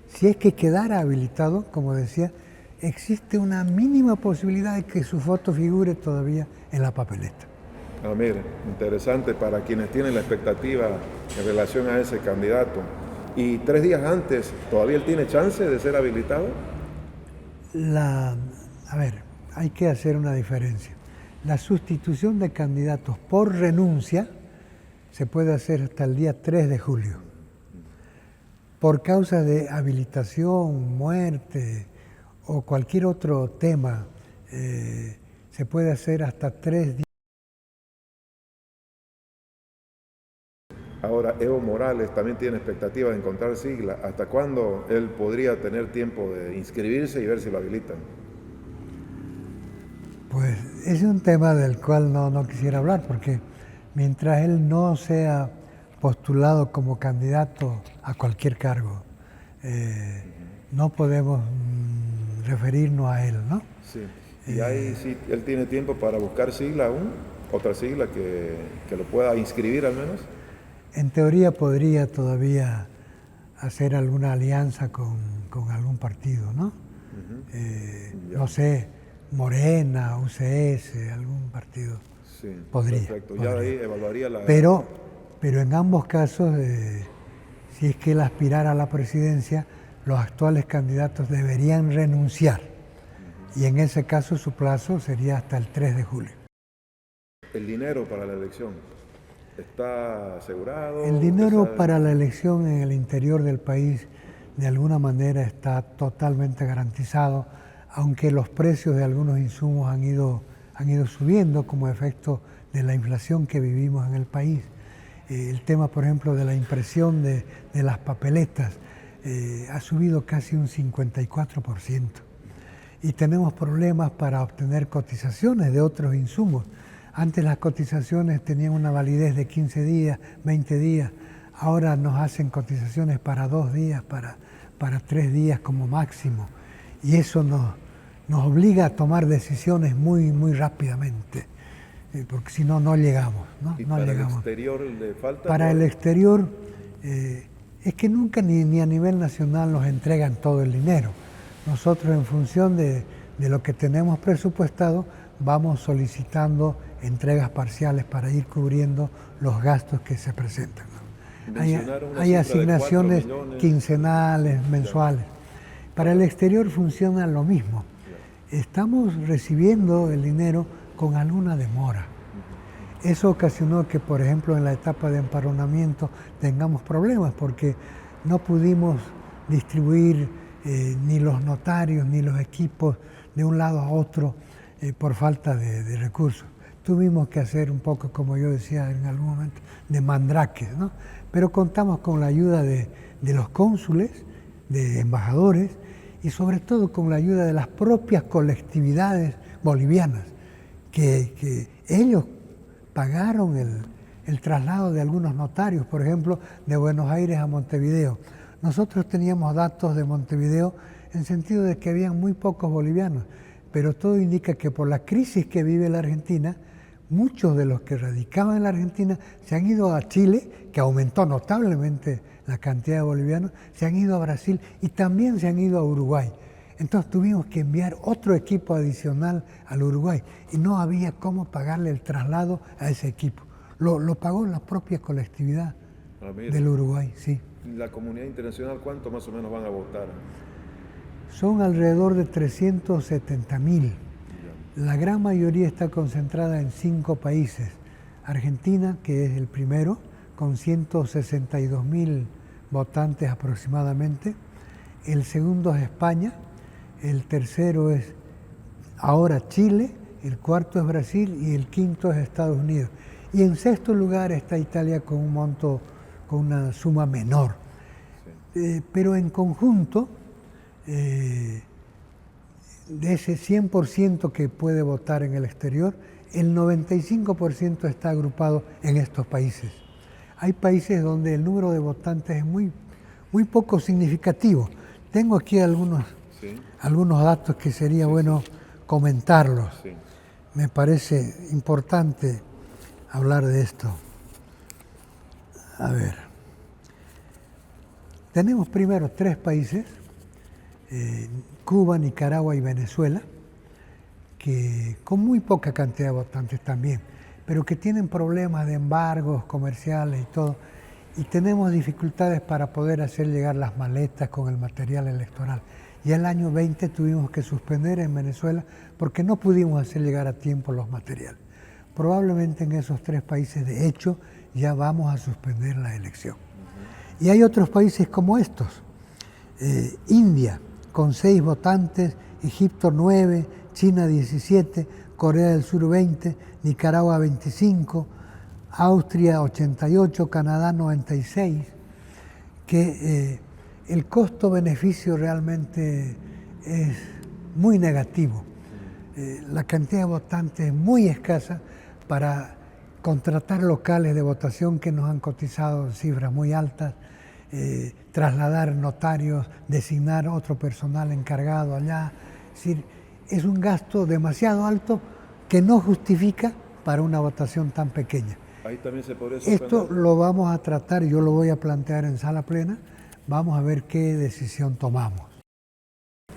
Speaker 2: Si es que quedara habilitado, como decía, existe una mínima posibilidad de que su foto figure todavía en la papeleta.
Speaker 1: Mire, interesante para quienes tienen la expectativa en relación a ese candidato. ¿Y 3 días antes todavía él tiene chance de ser habilitado?
Speaker 2: A ver, hay que hacer una diferencia. La sustitución de candidatos por renuncia se puede hacer hasta el día 3 de julio. Por causa de habilitación, muerte o cualquier otro tema, se puede hacer hasta 3 días.
Speaker 1: Ahora, Evo Morales también tiene expectativa de encontrar sigla. ¿Hasta cuándo él podría tener tiempo de inscribirse y ver si lo habilitan?
Speaker 2: Pues es un tema del cual no quisiera hablar, porque mientras él no sea postulado como candidato a cualquier cargo, no podemos referirnos a él, ¿no?
Speaker 1: Sí. ¿Y ahí sí él tiene tiempo para buscar sigla aún? ¿Otra sigla que lo pueda inscribir al menos?
Speaker 2: En teoría podría todavía hacer alguna alianza con algún partido, ¿no? No sé, Morena, UCS, algún partido.
Speaker 1: Sí,
Speaker 2: podría.
Speaker 1: Perfecto, ya ahí evaluaría la...
Speaker 2: Pero en ambos casos, si es que él aspirara a la presidencia, los actuales candidatos deberían renunciar. Y en ese caso su plazo sería hasta el 3 de julio.
Speaker 1: ¿El dinero para la elección está asegurado?
Speaker 2: El dinero para la elección en el interior del país de alguna manera está totalmente garantizado, aunque los precios de algunos insumos han ido subiendo como efecto de la inflación que vivimos en el país. El tema, por ejemplo, de la impresión de las papeletas ha subido casi un 54%. Y tenemos problemas para obtener cotizaciones de otros insumos. Antes las cotizaciones tenían una validez de 15 días, 20 días. Ahora nos hacen cotizaciones para 2 días, para 3 días como máximo. Y eso nos obliga a tomar decisiones muy rápidamente, porque si no, no llegamos.
Speaker 1: ¿Y para el exterior le falta?
Speaker 2: Para el exterior, es que nunca ni a nivel nacional nos entregan todo el dinero. Nosotros, en función de lo que tenemos presupuestado, vamos solicitando entregas parciales para ir cubriendo los gastos que se presentan. Hay asignaciones quincenales, mensuales. Para el exterior funciona lo mismo. Estamos recibiendo el dinero con alguna demora. Eso ocasionó que, por ejemplo, en la etapa de empadronamiento tengamos problemas porque no pudimos distribuir ni los notarios ni los equipos de un lado a otro por falta de recursos. Tuvimos que hacer un poco, como yo decía en algún momento, de mandraques, ¿no? Pero contamos con la ayuda de los cónsules, de embajadores y sobre todo con la ayuda de las propias colectividades bolivianas, que ellos pagaron el traslado de algunos notarios, por ejemplo, de Buenos Aires a Montevideo. Nosotros teníamos datos de Montevideo en sentido de que habían muy pocos bolivianos, pero todo indica que por la crisis que vive la Argentina, muchos de los que radicaban en la Argentina se han ido a Chile, que aumentó notablemente la cantidad de bolivianos, se han ido a Brasil y también se han ido a Uruguay. Entonces tuvimos que enviar otro equipo adicional al Uruguay y no había cómo pagarle el traslado a ese equipo. Lo pagó la propia colectividad del Uruguay, sí.
Speaker 1: ¿La comunidad internacional cuánto más o menos van a votar?
Speaker 2: Son alrededor de 370.000. La gran mayoría está concentrada en 5 países. Argentina, que es el primero, con 162.000 votantes aproximadamente. El segundo es España. El tercero es ahora Chile, el cuarto es Brasil y el quinto es Estados Unidos. Y en sexto lugar está Italia con un monto, con una suma menor. Pero en conjunto, de ese 100% que puede votar en el exterior, el 95% está agrupado en estos países. Hay países donde el número de votantes es muy poco significativo. Tengo aquí algunos datos que sería bueno comentarlos. Sí. Me parece importante hablar de esto. A ver. Tenemos primero 3 países, Cuba, Nicaragua y Venezuela, que con muy poca cantidad de votantes también, pero que tienen problemas de embargos comerciales y todo, y tenemos dificultades para poder hacer llegar las maletas con el material electoral. Y el año 20 tuvimos que suspender en Venezuela porque no pudimos hacer llegar a tiempo los materiales. Probablemente en esos 3 países, de hecho, ya vamos a suspender la elección. Y hay otros países como estos, India con 6 votantes, Egipto 9, China 17, Corea del Sur 20, Nicaragua 25, Austria 88, Canadá 96, que el costo-beneficio realmente es muy negativo. La cantidad de votantes es muy escasa para contratar locales de votación que nos han cotizado cifras muy altas, trasladar notarios, designar otro personal encargado allá. Es decir, es un gasto demasiado alto que no justifica para una votación tan pequeña.
Speaker 1: Ahí también se podría suspender.
Speaker 2: Esto lo vamos a tratar, yo lo voy a plantear en sala plena, vamos a ver qué decisión tomamos.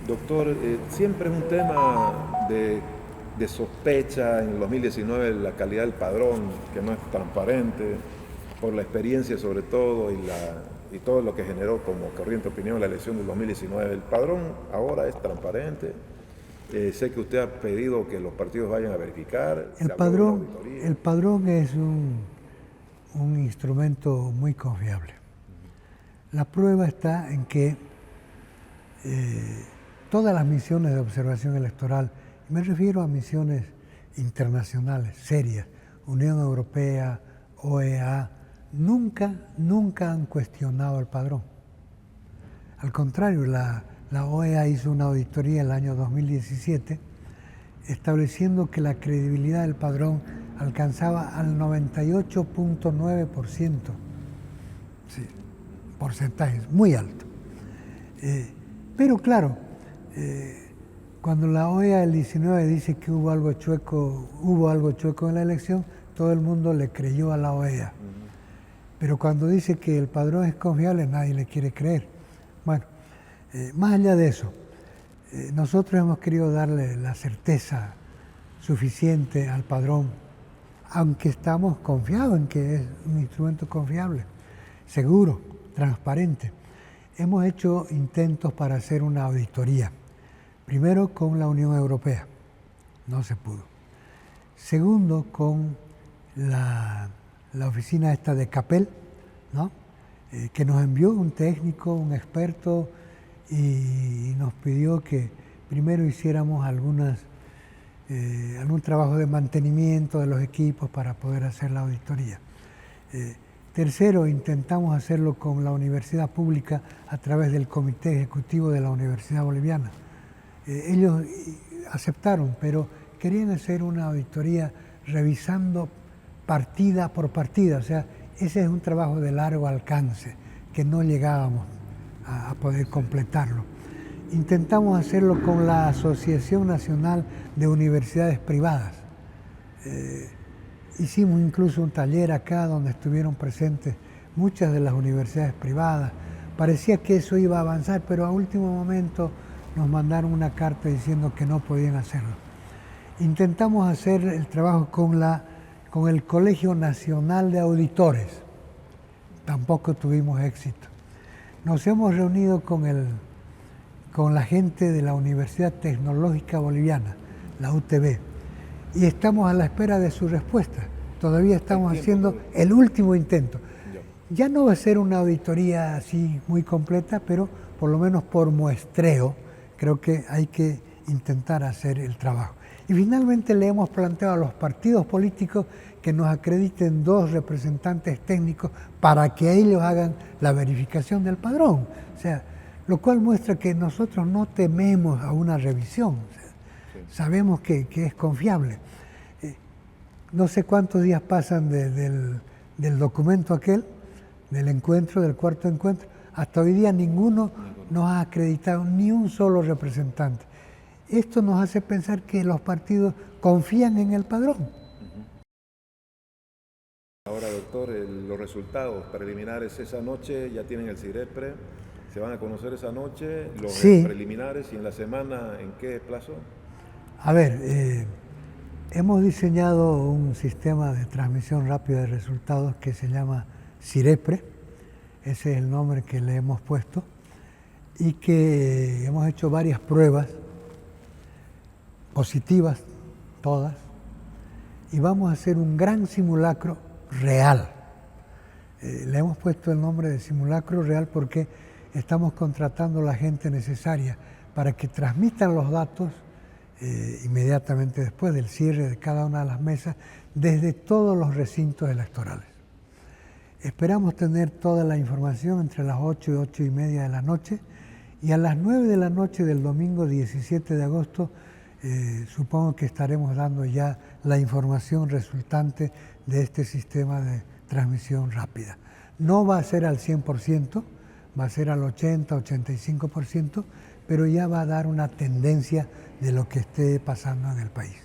Speaker 1: Doctor, siempre es un tema de sospecha en el 2019 la calidad del padrón, que no es transparente, por la experiencia sobre todo y todo lo que generó como corriente opinión la elección del 2019. El padrón ahora es transparente. Sé que usted ha pedido que los partidos vayan a verificar.
Speaker 2: El padrón es un instrumento muy confiable. La prueba está en que todas las misiones de observación electoral, me refiero a misiones internacionales, serias, Unión Europea, OEA, nunca han cuestionado el padrón. Al contrario, la OEA hizo una auditoría el año 2017 estableciendo que la credibilidad del padrón alcanzaba al 98.9%. Sí, porcentajes muy alto. Pero claro, cuando la OEA el 19 dice que hubo algo chueco en la elección, todo el mundo le creyó a la OEA. Pero cuando dice que el padrón es confiable, nadie le quiere creer. Bueno, más allá de eso, nosotros hemos querido darle la certeza suficiente al padrón, aunque estamos confiados en que es un instrumento confiable, seguro, transparente. Hemos hecho intentos para hacer una auditoría. Primero con la Unión Europea, no se pudo. Segundo con la oficina esta de CAPEL, ¿no? Que nos envió un técnico, un experto, y nos pidió que primero hiciéramos algún trabajo de mantenimiento de los equipos para poder hacer la auditoría. Tercero, intentamos hacerlo con la universidad pública a través del Comité Ejecutivo de la Universidad Boliviana. Ellos aceptaron, pero querían hacer una auditoría revisando partida por partida, o sea, ese es un trabajo de largo alcance, que no llegábamos a poder completarlo. Intentamos hacerlo con la Asociación Nacional de Universidades Privadas. Hicimos incluso un taller acá donde estuvieron presentes muchas de las universidades privadas. Parecía que eso iba a avanzar, pero a último momento nos mandaron una carta diciendo que no podían hacerlo. Intentamos hacer el trabajo con el Colegio Nacional de Auditores. Tampoco tuvimos éxito. Nos hemos reunido con la gente de la Universidad Tecnológica Boliviana, la UTB, y estamos a la espera de su respuesta. Todavía estamos haciendo el último intento. Ya no va a ser una auditoría así muy completa, pero por lo menos por muestreo, creo que hay que intentar hacer el trabajo. Y finalmente le hemos planteado a los partidos políticos que nos acrediten 2 representantes técnicos para que ellos hagan la verificación del padrón. O sea, lo cual muestra que nosotros no tememos a una revisión. O sea, sabemos que es confiable. No sé cuántos días pasan del documento aquel, del encuentro, del cuarto encuentro. Hasta hoy día ninguno nos ha acreditado ni un solo representante. Esto nos hace pensar que los partidos confían en el padrón.
Speaker 1: Ahora, doctor, los resultados preliminares esa noche ya tienen el CIREPRE, se van a conocer esa noche, los preliminares, y en la semana, ¿en qué plazo?
Speaker 2: A ver, hemos diseñado un sistema de transmisión rápida de resultados que se llama CIREPRE, ese es el nombre que le hemos puesto, y que hemos hecho varias pruebas positivas, todas, y vamos a hacer un gran simulacro real. Le hemos puesto el nombre de simulacro real porque estamos contratando la gente necesaria para que transmitan los datos inmediatamente después del cierre de cada una de las mesas desde todos los recintos electorales. Esperamos tener toda la información entre las 8 y 8 y media de la noche, y a las 9 de la noche del domingo 17 de agosto supongo que estaremos dando ya la información resultante de este sistema de transmisión rápida. No va a ser al 100%, va a ser al 80-85%, pero ya va a dar una tendencia de lo que esté pasando en el país.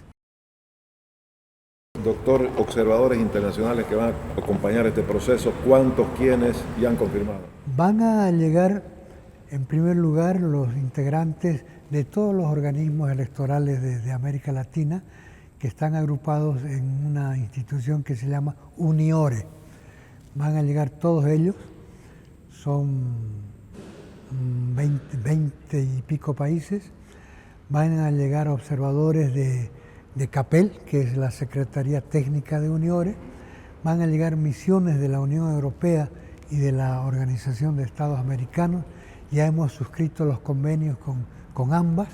Speaker 1: Doctor, observadores internacionales que van a acompañar este proceso, ¿cuántos, quiénes ya han confirmado? Van
Speaker 2: a llegar, en primer lugar, los integrantes de todos los organismos electorales de América Latina que están agrupados en una institución que se llama UNIORE. Van a llegar todos ellos, son 20 y pico países. Van a llegar observadores de CAPEL, que es la Secretaría Técnica de UNIORE. Van a llegar misiones de la Unión Europea y de la Organización de Estados Americanos. Ya hemos suscrito los convenios con ambas.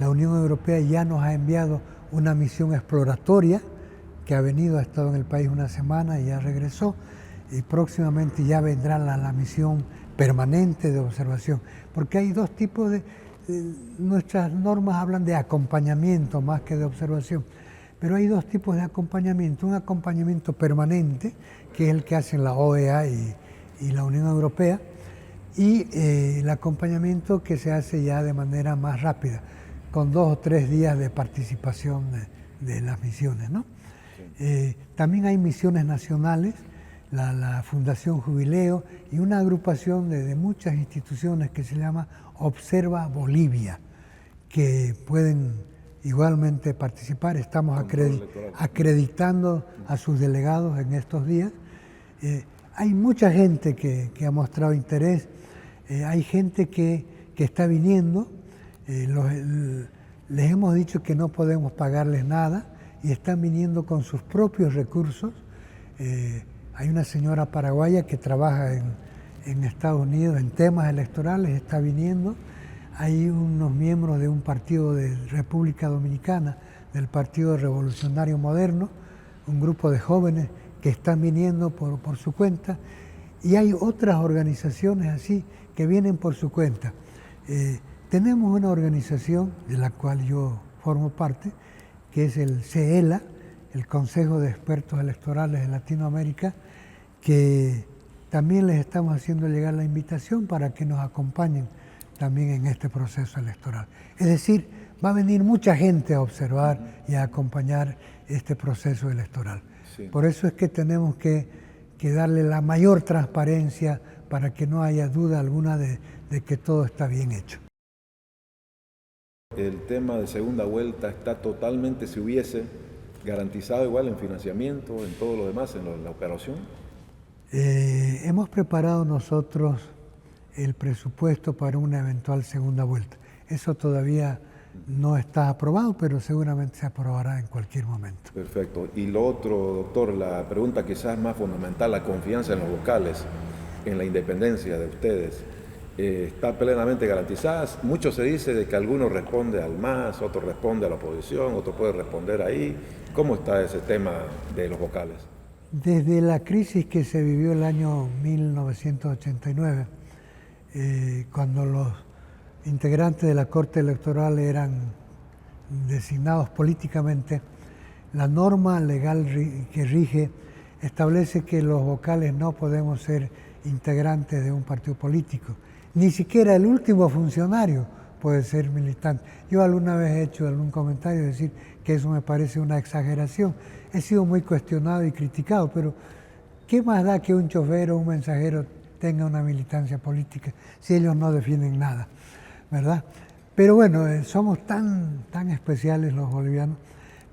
Speaker 2: La Unión Europea ya nos ha enviado una misión exploratoria que ha estado en el país una semana y ya regresó, y próximamente ya vendrá la misión permanente de observación, porque hay 2 tipos nuestras normas hablan de acompañamiento más que de observación, pero hay 2 tipos de acompañamiento: un acompañamiento permanente, que es el que hacen la OEA y la Unión Europea, y el acompañamiento que se hace ya de manera más rápida, con 2 o 3 días de participación de las misiones, ¿no? Sí. También hay misiones nacionales, la Fundación Jubileo y una agrupación de muchas instituciones que se llama Observa Bolivia, que pueden igualmente participar. Estamos acreditando a sus delegados en estos días. Hay mucha gente que ha mostrado interés, hay gente que está viniendo. Les hemos dicho que no podemos pagarles nada y están viniendo con sus propios recursos. Hay una señora paraguaya que trabaja en Estados Unidos en temas electorales, está viniendo. Hay unos miembros de un partido de República Dominicana, del Partido Revolucionario Moderno, un grupo de jóvenes que están viniendo por su cuenta, y hay otras organizaciones así que vienen por su cuenta. Tenemos una organización de la cual yo formo parte, que es el CELA, el Consejo de Expertos Electorales de Latinoamérica, que también les estamos haciendo llegar la invitación para que nos acompañen también en este proceso electoral. Es decir, va a venir mucha gente a observar y a acompañar este proceso electoral. Sí. Por eso es que tenemos que darle la mayor transparencia para que no haya duda alguna de que todo está bien hecho.
Speaker 1: El tema de segunda vuelta está totalmente, si hubiese, garantizado igual en financiamiento, en todo lo demás, en la operación.
Speaker 2: Hemos preparado nosotros el presupuesto para una eventual segunda vuelta. Eso todavía no está aprobado, pero seguramente se aprobará en cualquier momento.
Speaker 1: Perfecto. Y lo otro, doctor, la pregunta quizás más fundamental, la confianza en los vocales, en la independencia de ustedes. está plenamente garantizada. Mucho se dice de que alguno responde al MAS, otro responde a la oposición, otro puede responder ahí. ¿Cómo está ese tema de los vocales?
Speaker 2: Desde la crisis que se vivió el año 1989, cuando los integrantes de la Corte Electoral eran designados políticamente, la norma legal que rige establece que los vocales no podemos ser integrantes de un partido político. Ni siquiera el último funcionario puede ser militante. Yo alguna vez he hecho algún comentario, decir que eso me parece una exageración. He sido muy cuestionado y criticado, pero ¿qué más da que un chofer o un mensajero tenga una militancia política si ellos no defienden nada, ¿verdad? Pero bueno, somos tan especiales los bolivianos.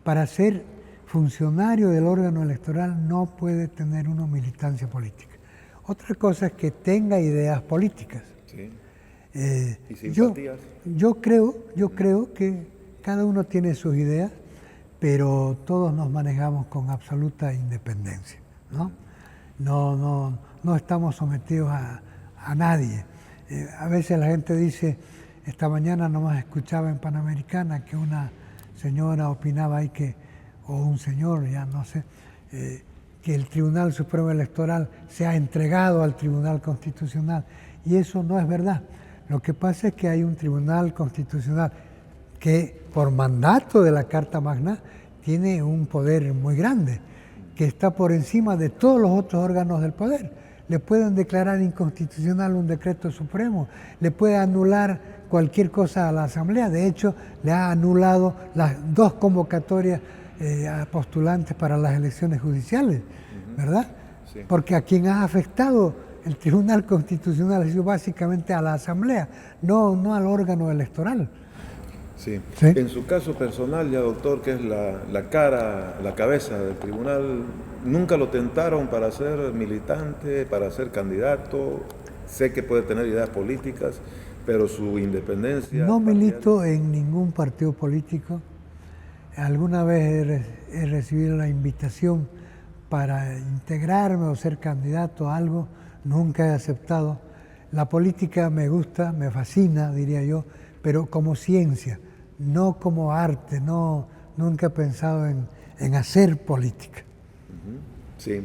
Speaker 2: Para ser funcionario del órgano electoral no puede tener una militancia política. Otra cosa es que tenga ideas políticas.
Speaker 1: Sí. ¿Y simpatías?
Speaker 2: Yo creo que cada uno tiene sus ideas, pero todos nos manejamos con absoluta independencia, ¿no? No estamos sometidos a nadie. A veces la gente dice, esta mañana nomás escuchaba en Panamericana que una señora opinaba ahí o un señor, ya no sé, que el Tribunal Supremo Electoral se ha entregado al Tribunal Constitucional, y eso no es verdad. Lo que pasa es que hay un Tribunal Constitucional que, por mandato de la Carta Magna, tiene un poder muy grande, que está por encima de todos los otros órganos del poder. Le pueden declarar inconstitucional un decreto supremo, le puede anular cualquier cosa a la Asamblea. De hecho, le ha anulado las 2 convocatorias a postulantes para las elecciones judiciales, ¿verdad? Sí. Porque a quien ha afectado el Tribunal Constitucional ha sido básicamente a la Asamblea, no al órgano electoral.
Speaker 1: Sí. ¿Sí? En su caso personal, ya doctor, que es la cabeza del tribunal, ¿nunca lo tentaron para ser militante, para ser candidato? Sé que puede tener ideas políticas, pero su independencia...
Speaker 2: No milito en ningún partido político. Alguna vez he recibido la invitación para integrarme o ser candidato a algo, nunca he aceptado. La política me gusta, me fascina, diría yo, pero como ciencia, no como arte. Nunca he pensado en hacer política.
Speaker 1: Sí.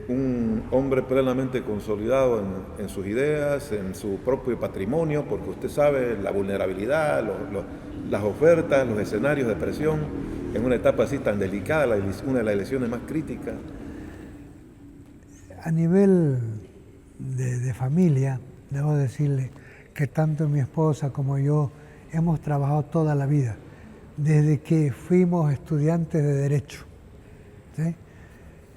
Speaker 1: Un hombre plenamente consolidado en sus ideas, en su propio patrimonio, porque usted sabe la vulnerabilidad, las ofertas, los escenarios de presión, en una etapa así tan delicada, una de las elecciones más críticas.
Speaker 2: A nivel de familia, debo decirle que tanto mi esposa como yo hemos trabajado toda la vida, desde que fuimos estudiantes de Derecho, ¿sí?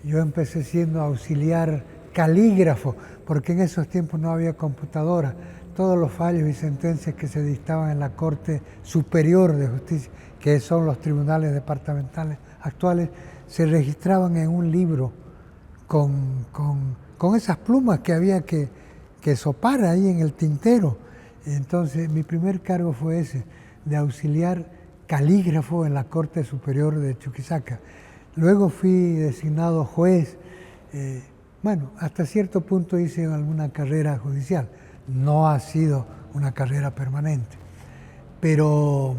Speaker 2: Yo empecé siendo auxiliar calígrafo, porque en esos tiempos no había computadora. Todos los fallos y sentencias que se dictaban en la Corte Superior de Justicia, que son los tribunales departamentales actuales, se registraban en un libro con esas plumas que había que sopar ahí en el tintero. Entonces, mi primer cargo fue ese, de auxiliar calígrafo en la Corte Superior de Chuquisaca. Luego fui designado juez. Bueno, hasta cierto punto hice alguna carrera judicial. No ha sido una carrera permanente. Pero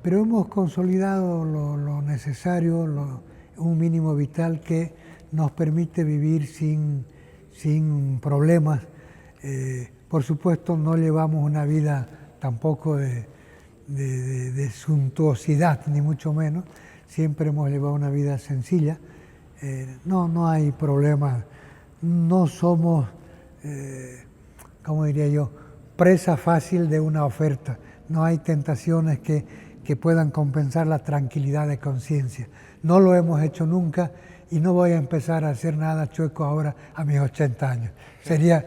Speaker 2: hemos consolidado lo necesario, un mínimo vital que nos permite vivir sin problemas. Por supuesto, no llevamos una vida tampoco de suntuosidad, ni mucho menos. Siempre hemos llevado una vida sencilla. No hay problemas. No somos, ¿cómo diría yo?, presa fácil de una oferta. No hay tentaciones que puedan compensar la tranquilidad de conciencia. No lo hemos hecho nunca y no voy a empezar a hacer nada chueco ahora a mis 80 años. Sería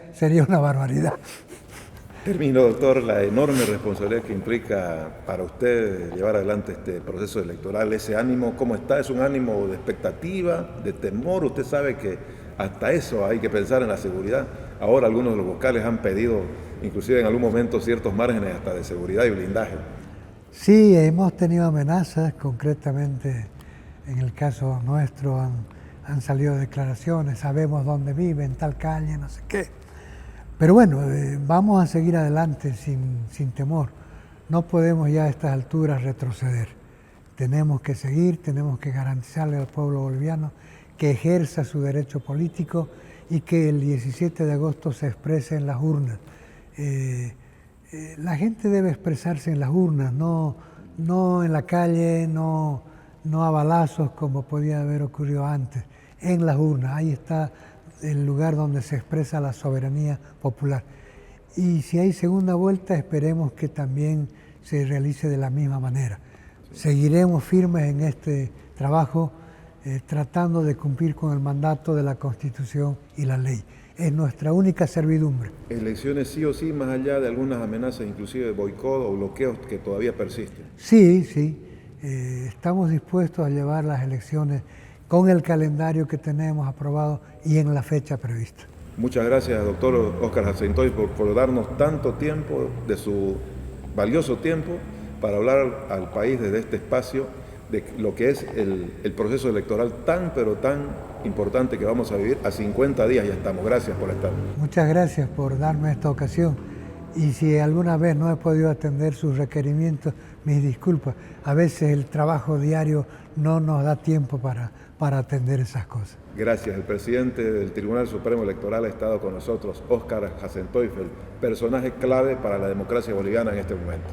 Speaker 2: una barbaridad.
Speaker 1: Termino, doctor, la enorme responsabilidad que implica para usted llevar adelante este proceso electoral. Ese ánimo, ¿cómo está? ¿Es un ánimo de expectativa, de temor? Usted sabe que hasta eso hay que pensar en la seguridad. Ahora algunos de los vocales han pedido, inclusive en algún momento, ciertos márgenes hasta de seguridad y blindaje.
Speaker 2: Sí, hemos tenido amenazas, concretamente en el caso nuestro han salido declaraciones, sabemos dónde vive, en tal calle, no sé qué. Pero bueno, vamos a seguir adelante sin temor. No podemos ya a estas alturas retroceder. Tenemos que seguir, tenemos que garantizarle al pueblo boliviano que ejerza su derecho político y que el 17 de agosto se exprese en las urnas. La gente debe expresarse en las urnas, no en la calle, no a balazos como podía haber ocurrido antes, en las urnas. Ahí está el lugar donde se expresa la soberanía popular. Y si hay segunda vuelta, esperemos que también se realice de la misma manera. Seguiremos firmes en este trabajo, tratando de cumplir con el mandato de la Constitución y la ley. Es nuestra única servidumbre.
Speaker 1: Elecciones sí o sí, más allá de algunas amenazas, inclusive de boicot o bloqueos que todavía persisten.
Speaker 2: Sí. Estamos dispuestos a llevar las elecciones con el calendario que tenemos aprobado y en la fecha prevista.
Speaker 1: Muchas gracias, doctor Óscar Jacintoy, por darnos tanto tiempo de su valioso tiempo para hablar al país desde este espacio de lo que es el proceso electoral tan, pero tan importante que vamos a vivir. A 50 días ya estamos. Gracias por estar.
Speaker 2: Muchas gracias por darme esta ocasión. Y si alguna vez no he podido atender sus requerimientos, mis disculpas. A veces el trabajo diario no nos da tiempo para atender esas cosas.
Speaker 1: Gracias. El presidente del Tribunal Supremo Electoral ha estado con nosotros, Óscar Jacintoy, personaje clave para la democracia boliviana en este momento.